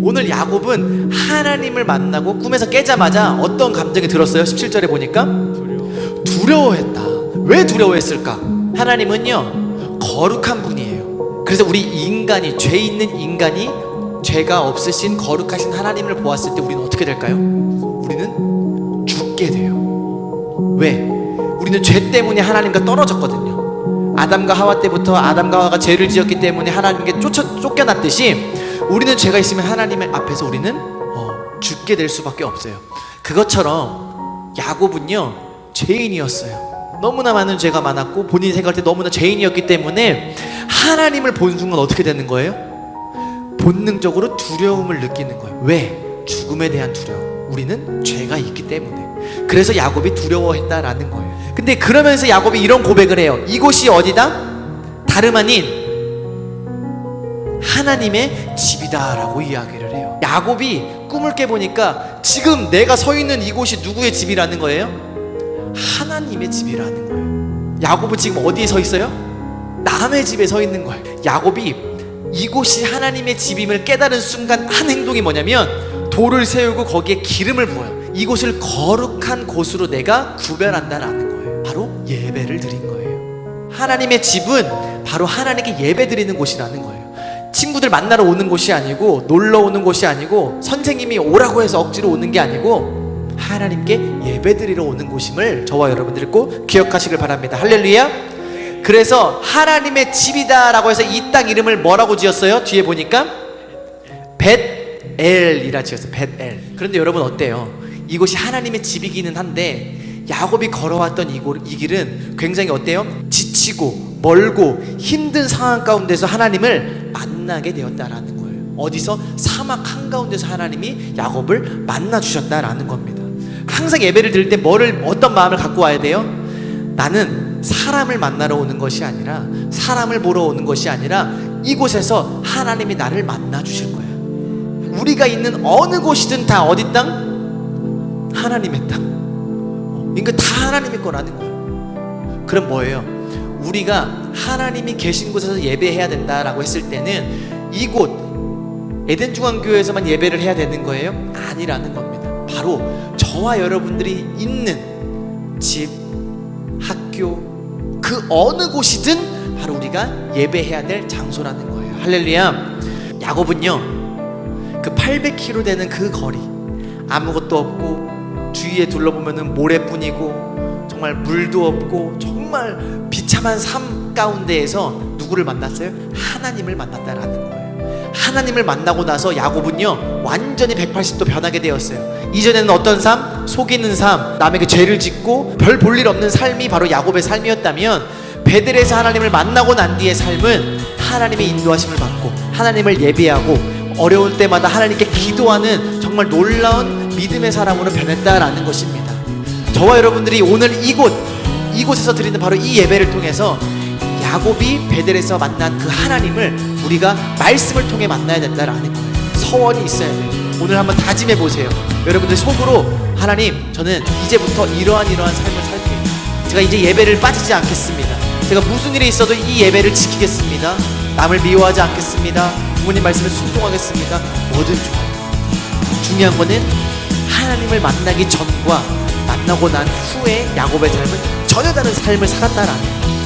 오늘 야곱은 하나님을 만나고 꿈에서 깨자마자 어떤 감정이 들었어요? 17절에 보니까 두려워했다. 왜 두려워했을까? 하나님은요 거룩한 분이에요. 그래서 우리 인간이, 죄 있는 인간이 죄가 없으신 거룩하신 하나님을 보았을 때 우리는 어떻게 될까요? 우리는 죽게 돼요. 왜? 우리는 죄 때문에 하나님과 떨어졌거든요. 아담과 하와 때부터 아담과 하와가 죄를 지었기 때문에 하나님께 쫓겨났듯이 우리는 죄가 있으면 하나님 앞에서 우리는 죽게 될 수밖에 없어요. 그것처럼 야곱은요 죄인이었어요. 너무나 많은 죄가 많았고 본인이 생각할 때 너무나 죄인이었기 때문에 하나님을 본 순간 어떻게 되는 거예요? 본능적으로 두려움을 느끼는 거예요. 왜? 죽음에 대한 두려움. 우리는 죄가 있기 때문에. 그래서 야곱이 두려워했다라는 거예요. 근데 그러면서 야곱이 이런 고백을 해요. 이곳이 어디다? 다름 아닌 하나님의 집이다라고 이야기를 해요. 야곱이 꿈을 깨보니까 지금 내가 서 있는 이곳이 누구의 집이라는 거예요? 하나님의 집이라는 거예요. 야곱은 지금 어디에 서 있어요? 남의 집에 서 있는 거예요. 야곱이 이곳이 하나님의 집임을 깨달은 순간 한 행동이 뭐냐면 돌을 세우고 거기에 기름을 부어요. 이곳을 거룩한 곳으로 내가 구별한다라는 거예요. 바로 예배를 드린 거예요. 하나님의 집은 바로 하나님께 예배 드리는 곳이라는 거예요. 친구들 만나러 오는 곳이 아니고, 놀러 오는 곳이 아니고, 선생님이 오라고 해서 억지로 오는 게 아니고 하나님께 예배 드리러 오는 곳임을 저와 여러분들이 꼭 기억하시길 바랍니다. 할렐루야. 그래서 하나님의 집이다 라고 해서 이 땅 이름을 뭐라고 지었어요? 뒤에 보니까 벳엘이라 지었어요. 벳엘. 그런데 여러분 어때요? 이곳이 하나님의 집이기는 한데 야곱이 걸어왔던 이 길은 굉장히 어때요? 지치고 멀고 힘든 상황 가운데서 하나님을 만나게 되었다라는 거예요. 어디서? 사막 한가운데서 하나님이 야곱을 만나 주셨다라는 겁니다. 항상 예배를 드릴 때 어떤 마음을 갖고 와야 돼요? 나는 사람을 만나러 오는 것이 아니라, 사람을 보러 오는 것이 아니라 이곳에서 하나님이 나를 만나 주실 거야. 우리가 있는 어느 곳이든 다 어디 땅? 하나님의 땅. 그러니까 다 하나님의 거라는 거예요. 그럼 뭐예요? 우리가 하나님이 계신 곳에서 예배해야 된다라고 했을 때는 이곳 에덴중앙교회에서만 예배를 해야 되는 거예요? 아니라는 겁니다. 바로 저와 여러분들이 있는 집, 학교, 그 어느 곳이든 바로 우리가 예배해야 될 장소라는 거예요. 할렐루야. 야곱은요 그 800km 되는 그 거리, 아무것도 없고 주위에 둘러보면은 모래뿐이고 정말 물도 없고 정말 비참한 삶 가운데에서 누구를 만났어요? 하나님을 만났다라는 거예요. 하나님을 만나고 나서 야곱은요 완전히 180도 변하게 되었어요. 이전에는 어떤 삶? 속이는 삶, 남에게 죄를 짓고 별 볼 일 없는 삶이 바로 야곱의 삶이었다면, 베델에서 하나님을 만나고 난 뒤의 삶은 하나님의 인도하심을 받고 하나님을 예배하고 어려울 때마다 하나님께 기도하는 정말 놀라운 믿음의 사람으로 변했다라는 것입니다. 저와 여러분들이 오늘 이곳에서 드리는 바로 이 예배를 통해서 야곱이 베델에서 만난 그 하나님을 우리가 말씀을 통해 만나야 된다라는 거예요. 서원이 있어야 돼요. 오늘 한번 다짐해 보세요. 여러분들 속으로, 하나님, 저는 이제부터 이러한 삶을 살게요. 제가 이제 예배를 빠지지 않겠습니다. 제가 무슨 일이 있어도 이 예배를 지키겠습니다. 남을 미워하지 않겠습니다. 부모님 말씀에 순종하겠습니다. 뭐든 좋아요. 중요한 거는 하나님을 만나기 전과 만나고 난 후에 야곱의 삶은 전혀 다른 삶을 살았다라는 거예요.